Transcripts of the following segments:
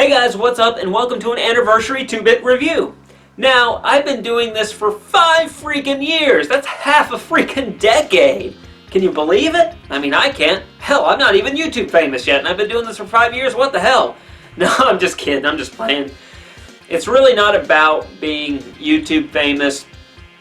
Hey guys, what's up, and welcome to an anniversary 2-bit review. Now, I've been doing this for 5 freaking years. That's half a freaking decade. Can you believe it? I mean, I can't. Hell, I'm not even YouTube famous yet, and I've been doing this for 5 years. What the hell? No, I'm just kidding. I'm just playing. It's really not about being YouTube famous.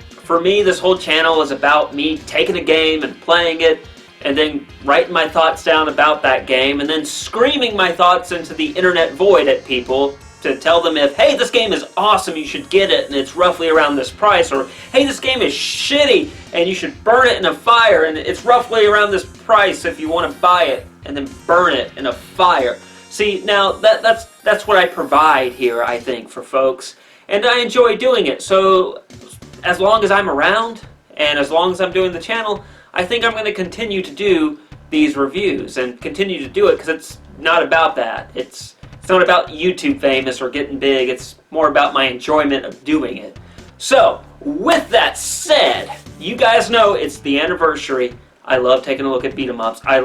For me, this whole channel is about me taking a game and playing it, and then writing my thoughts down about that game, and then screaming my thoughts into the internet void at people to tell them if, hey, this game is awesome, you should get it, and it's roughly around this price, or, hey, this game is shitty, and you should burn it in a fire, and it's roughly around this price if you want to buy it, and then burn it in a fire. See, now, that's what I provide here, I think, for folks, and I enjoy doing it, so as long as I'm around, and as long as I'm doing the channel, I think I'm going to continue to do these reviews, and continue to do it, because it's not about that. It's not about YouTube famous or getting big, it's more about my enjoyment of doing it. So, with that said, you guys know it's the anniversary. I love taking a look at beat-em-ups. I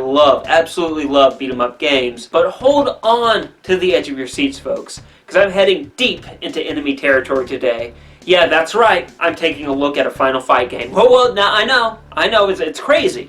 absolutely love beat-em-up games. But hold on to the edge of your seats, folks, because I'm heading deep into enemy territory today. Yeah, that's right, I'm taking a look at a Final Fight game. Well, now I know, it's crazy.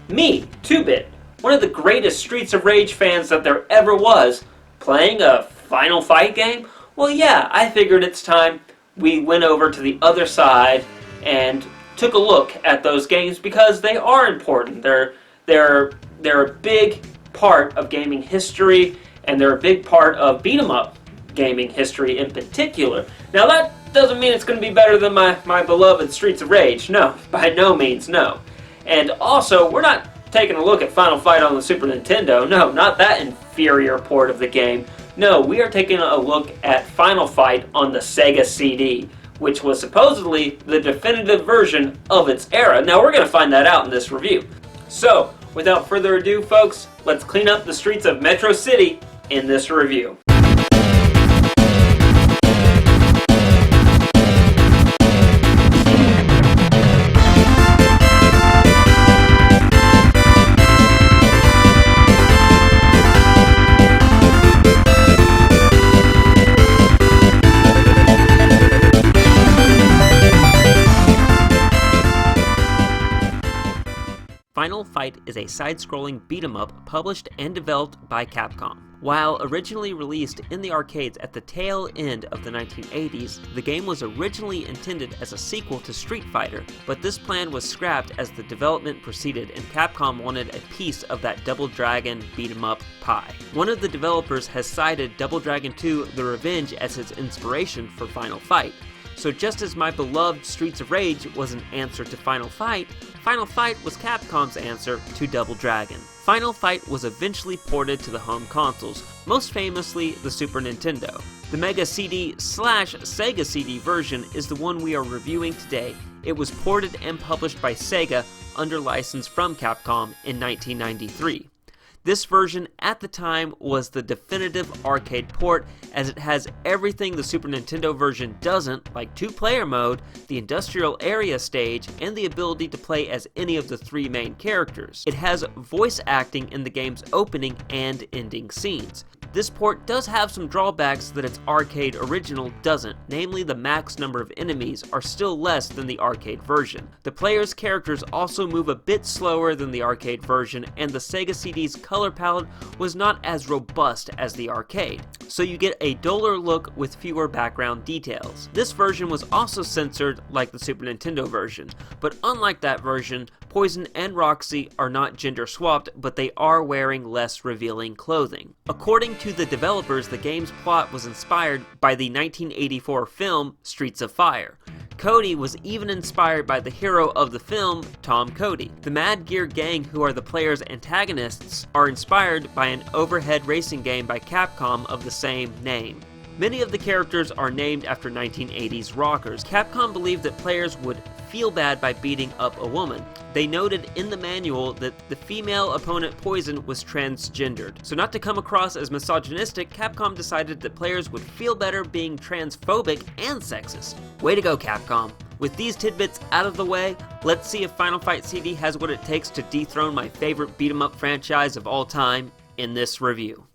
Me, 2-bit, one of the greatest Streets of Rage fans that there ever was, playing a Final Fight game? Well, yeah, I figured it's time we went over to the other side and took a look at those games because they are important. They're a big part of gaming history, and they're a big part of beat-em-up gaming history in particular. Now that doesn't mean it's going to be better than my beloved Streets of Rage. No, by no means, no. And also, we're not taking a look at Final Fight on the Super Nintendo. No, not that inferior port of the game. No, we are taking a look at Final Fight on the Sega CD, which was supposedly the definitive version of its era. Now, we're going to find that out in this review. So, without further ado, folks, let's clean up the streets of Metro City in this review. Final Fight is a side-scrolling beat-em-up published and developed by Capcom. While originally released in the arcades at the tail end of the 1980s, the game was originally intended as a sequel to Street Fighter, but this plan was scrapped as the development proceeded and Capcom wanted a piece of that Double Dragon beat-em-up pie. One of the developers has cited Double Dragon 2: The Revenge as his inspiration for Final Fight. So just as my beloved Streets of Rage was an answer to Final Fight was Capcom's answer to Double Dragon. Final Fight was eventually ported to the home consoles, most famously the Super Nintendo. The Mega CD/Sega CD version is the one we are reviewing today. It was ported and published by Sega under license from Capcom in 1993. This version at the time was the definitive arcade port, as it has everything the Super Nintendo version doesn't, like 2-player mode, the industrial area stage, and the ability to play as any of the 3 main characters. It has voice acting in the game's opening and ending scenes. This port does have some drawbacks that its arcade original doesn't, namely the max number of enemies are still less than the arcade version. The player's characters also move a bit slower than the arcade version, and the Sega CD's color palette was not as robust as the arcade, so you get a duller look with fewer background details. This version was also censored like the Super Nintendo version, but unlike that version, Poison and Roxy are not gender swapped, but they are wearing less revealing clothing. According to the developers, the game's plot was inspired by the 1984 film Streets of Fire. Cody was even inspired by the hero of the film, Tom Cody. The Mad Gear Gang, who are the player's antagonists, are inspired by an overhead racing game by Capcom of the same name. Many of the characters are named after 1980s rockers. Capcom believed that players would feel bad by beating up a woman. They noted in the manual that the female opponent Poison was transgendered. So not to come across as misogynistic, Capcom decided that players would feel better being transphobic and sexist. Way to go, Capcom. With these tidbits out of the way, let's see if Final Fight CD has what it takes to dethrone my favorite beat-em-up franchise of all time in this review.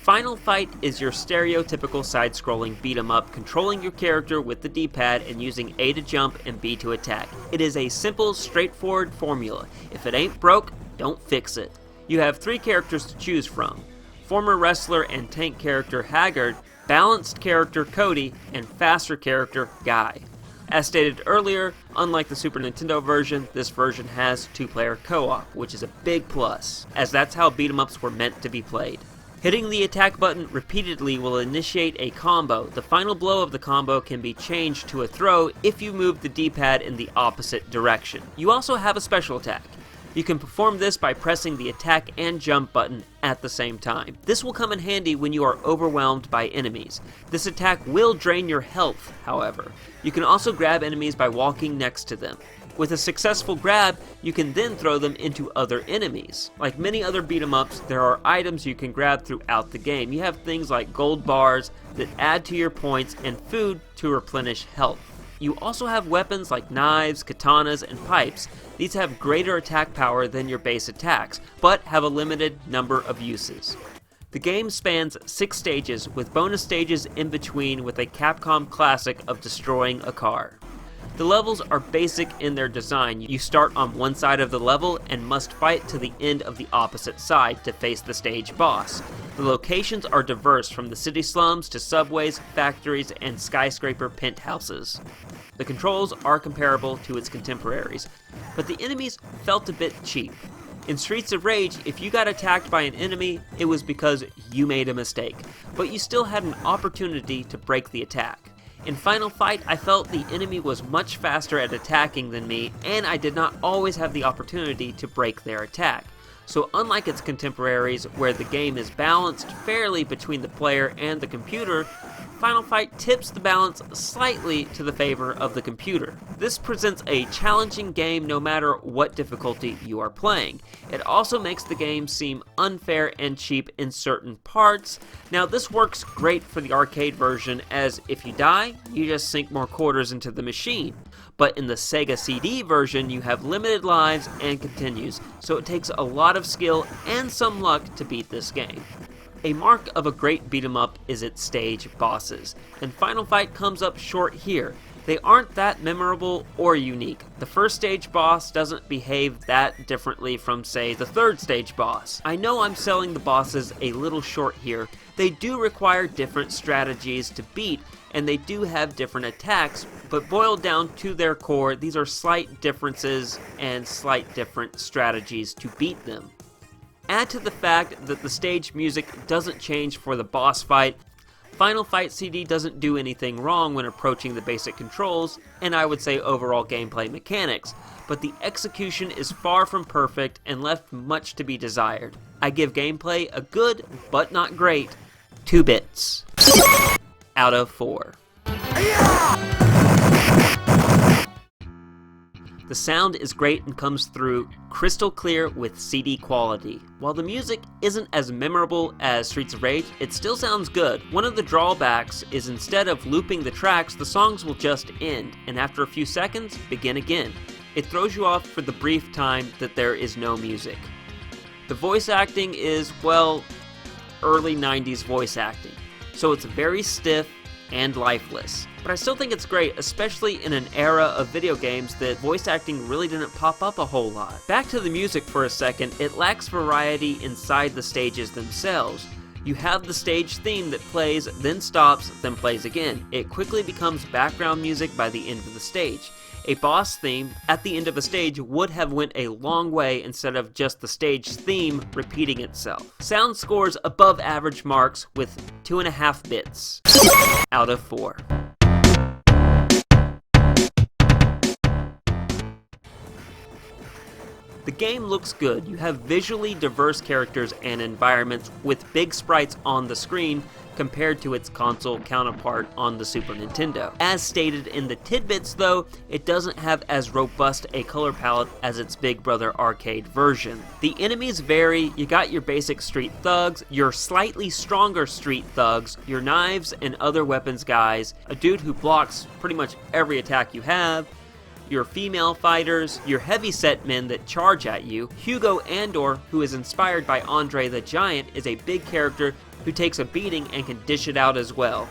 Final Fight is your stereotypical side-scrolling beat-em-up, controlling your character with the D-pad and using A to jump and B to attack. It is a simple, straightforward formula. If it ain't broke, don't fix it. You have 3 characters to choose from: former wrestler and tank character Haggard, balanced character Cody, and faster character Guy. As stated earlier, unlike the Super Nintendo version, this version has 2-player co-op, which is a big plus, as that's how beat-em-ups were meant to be played. Hitting the attack button repeatedly will initiate a combo. The final blow of the combo can be changed to a throw if you move the D-pad in the opposite direction. You also have a special attack. You can perform this by pressing the attack and jump button at the same time. This will come in handy when you are overwhelmed by enemies. This attack will drain your health, however. You can also grab enemies by walking next to them. With a successful grab, you can then throw them into other enemies. Like many other beat-em-ups, there are items you can grab throughout the game. You have things like gold bars that add to your points and food to replenish health. You also have weapons like knives, katanas, and pipes. These have greater attack power than your base attacks, but have a limited number of uses. The game spans 6 stages, with bonus stages in between, with a Capcom classic of destroying a car. The levels are basic in their design. You start on one side of the level and must fight to the end of the opposite side to face the stage boss. The locations are diverse, from the city slums to subways, factories, and skyscraper penthouses. The controls are comparable to its contemporaries, but the enemies felt a bit cheap. In Streets of Rage, if you got attacked by an enemy, it was because you made a mistake, but you still had an opportunity to break the attack. In Final Fight, I felt the enemy was much faster at attacking than me, and I did not always have the opportunity to break their attack. So unlike its contemporaries, where the game is balanced fairly between the player and the computer, Final Fight tips the balance slightly to the favor of the computer. This presents a challenging game no matter what difficulty you are playing. It also makes the game seem unfair and cheap in certain parts. Now, this works great for the arcade version, as if you die, you just sink more quarters into the machine. But in the Sega CD version, you have limited lives and continues, so it takes a lot of skill and some luck to beat this game. A mark of a great beat-em-up is its stage bosses, and Final Fight comes up short here. They aren't that memorable or unique. The first stage boss doesn't behave that differently from, say, the third stage boss. I know I'm selling the bosses a little short here. They do require different strategies to beat, and they do have different attacks, but boiled down to their core, these are slight differences and slight different strategies to beat them. Add to the fact that the stage music doesn't change for the boss fight. Final Fight CD doesn't do anything wrong when approaching the basic controls, and I would say overall gameplay mechanics, but the execution is far from perfect and left much to be desired. I give gameplay a good, but not great, 2 bits out of 4. The sound is great and comes through crystal clear with CD quality. While the music isn't as memorable as Streets of Rage, it still sounds good. One of the drawbacks is instead of looping the tracks, the songs will just end, and after a few seconds, begin again. It throws you off for the brief time that there is no music. The voice acting is, well, early 90s voice acting, so it's very stiff and lifeless. But I still think it's great, especially in an era of video games that voice acting really didn't pop up a whole lot. Back to the music for a second, it lacks variety inside the stages themselves. You have the stage theme that plays, then stops, then plays again. It quickly becomes background music by the end of the stage. A boss theme at the end of a stage would have went a long way instead of just the stage theme repeating itself. Sound scores above average marks with 2.5 bits out of 4. The game looks good. You have visually diverse characters and environments with big sprites on the screen compared to its console counterpart on the Super Nintendo. As stated in the Tidbits though, it doesn't have as robust a color palette as its big brother arcade version. The enemies vary. You got your basic street thugs, your slightly stronger street thugs, your knives and other weapons guys, a dude who blocks pretty much every attack you have, your female fighters, your heavy-set men that charge at you. Hugo Andor, who is inspired by Andre the Giant, is a big character who takes a beating and can dish it out as well.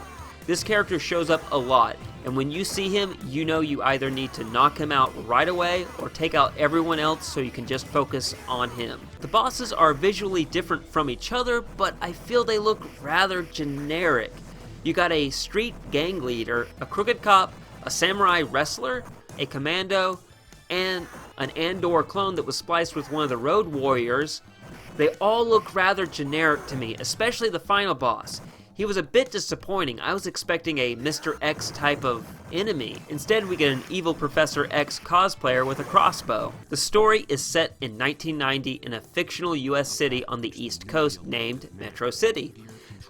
This character shows up a lot, and when you see him, you know you either need to knock him out right away or take out everyone else so you can just focus on him. The bosses are visually different from each other, but I feel they look rather generic. You got a street gang leader, a crooked cop, a samurai wrestler, a commando, and an Andor clone that was spliced with one of the road warriors. They all look rather generic to me, especially the final boss. He was a bit disappointing. I was expecting a Mr. X type of enemy. Instead, we get an evil Professor X cosplayer with a crossbow. The story is set in 1990 in a fictional US city on the East Coast named Metro City.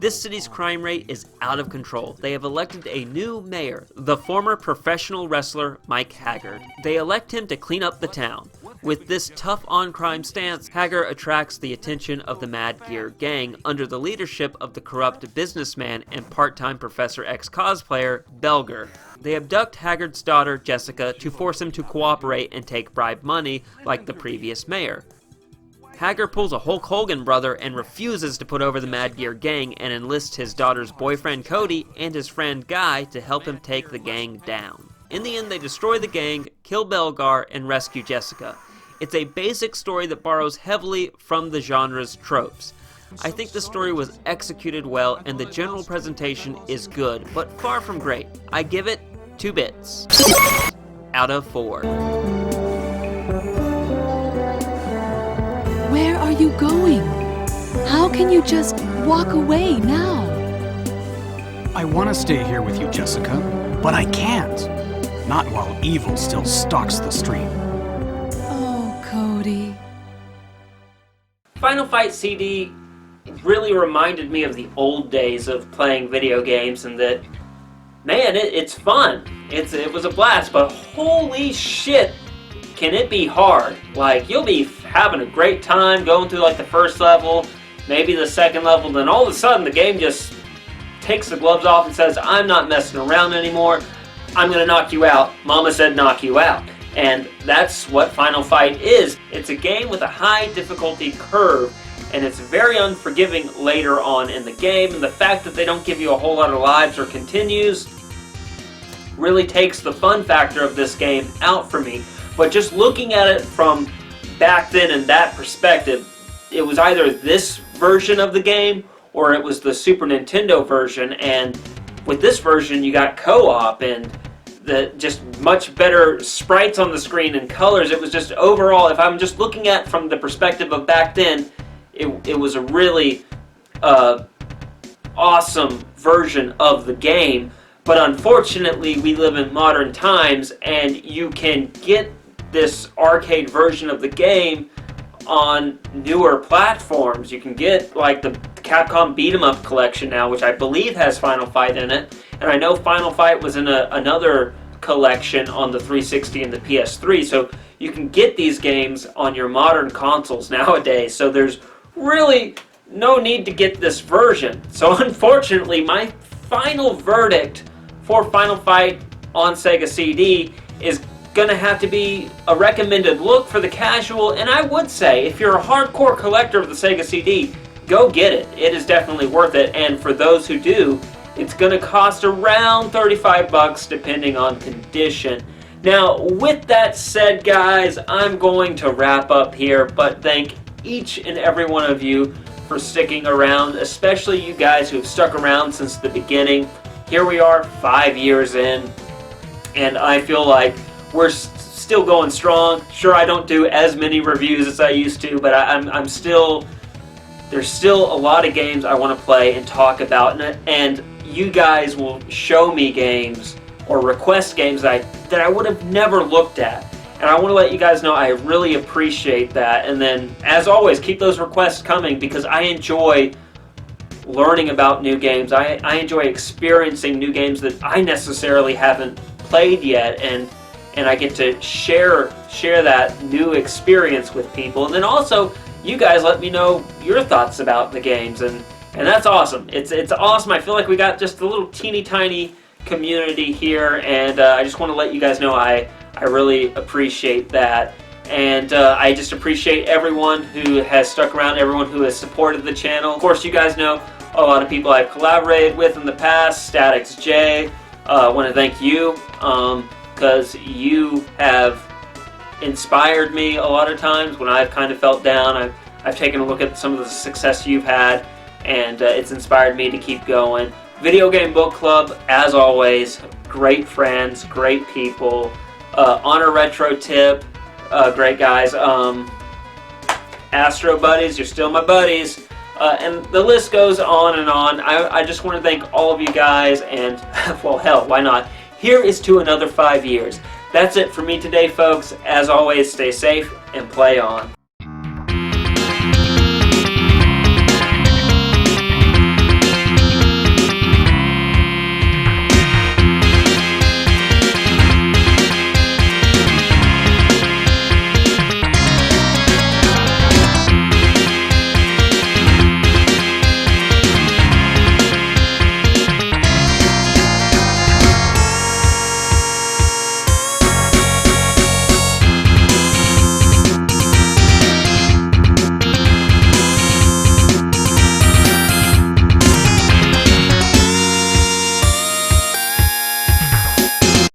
This city's crime rate is out of control. They have elected a new mayor, the former professional wrestler Mike Haggard. They elect him to clean up the town. With this tough on-crime stance, Haggard attracts the attention of the Mad Gear gang under the leadership of the corrupt businessman and part-time Professor X cosplayer, Belger. They abduct Haggard's daughter, Jessica, to force him to cooperate and take bribe money like the previous mayor. Haggard pulls a Hulk Hogan brother and refuses to put over the Mad Gear gang and enlists his daughter's boyfriend Cody and his friend Guy to help him take the gang down. In the end, they destroy the gang, kill Belgar, and rescue Jessica. It's a basic story that borrows heavily from the genre's tropes. I think the story was executed well and the general presentation is good, but far from great. I give it 2 bits out of 4. Where are you going? How can you just walk away now? I want to stay here with you, Jessica, but I can't. Not while evil still stalks the street. Oh, Cody. Final Fight CD really reminded me of the old days of playing video games, and that, man, it's fun. It was a blast, but holy shit, can it be hard. Like, you'll be having a great time going through like the first level, maybe the second level, then all of a sudden the game just takes the gloves off and says, I'm not messing around anymore, I'm gonna knock you out. Mama said knock you out. And that's what Final Fight is. It's a game with a high difficulty curve, and it's very unforgiving later on in the game, and the fact that they don't give you a whole lot of lives or continues really takes the fun factor of this game out for me. But just looking at it from back then in that perspective, it was either this version of the game or it was the Super Nintendo version, and with this version you got co-op and the just much better sprites on the screen and colors. It was just overall, if I'm just looking at from the perspective of back then, it was a really awesome version of the game. But unfortunately we live in modern times and you can get this arcade version of the game on newer platforms. You can get like the Capcom Beat 'em Up collection now, which I believe has Final Fight in it, and I know Final Fight was in another collection on the 360 and the PS3, so you can get these games on your modern consoles nowadays, so there's really no need to get this version. So unfortunately, my final verdict for Final Fight on Sega CD is gonna have to be a recommended look for the casual, and I would say if you're a hardcore collector of the Sega CD, go get it. It is definitely worth it, and for those who do, it's gonna cost around 35 bucks depending on condition. Now, with that said, guys, I'm going to wrap up here, but thank each and every one of you for sticking around, especially you guys who have stuck around since the beginning. Here we are 5 years in, and I feel like we're still going strong. Sure, I don't do as many reviews as I used to, but I'm still, there's still a lot of games I want to play and talk about, and you guys will show me games or request games that I would have never looked at. And I want to let you guys know I really appreciate that. And then, as always, keep those requests coming because I enjoy learning about new games. I enjoy experiencing new games that I necessarily haven't played yet, and I get to share that new experience with people. And then also, you guys let me know your thoughts about the games, and that's awesome. It's awesome. I feel like we got just a little teeny tiny community here, and I just want to let you guys know I really appreciate that. And I just appreciate everyone who has stuck around, everyone who has supported the channel. Of course, you guys know a lot of people I've collaborated with in the past. Statics J, I want to thank you because you have inspired me a lot of times when I've kind of felt down. I've taken a look at some of the success you've had, and it's inspired me to keep going. Video Game Book Club, as always, great friends, great people. Honor Retro Tip, great guys. Astro Buddies, you're still my buddies. And the list goes on and on. I just want to thank all of you guys, and, well, hell, why not? Here is to another 5 years. That's it for me today, folks. As always, stay safe and play on.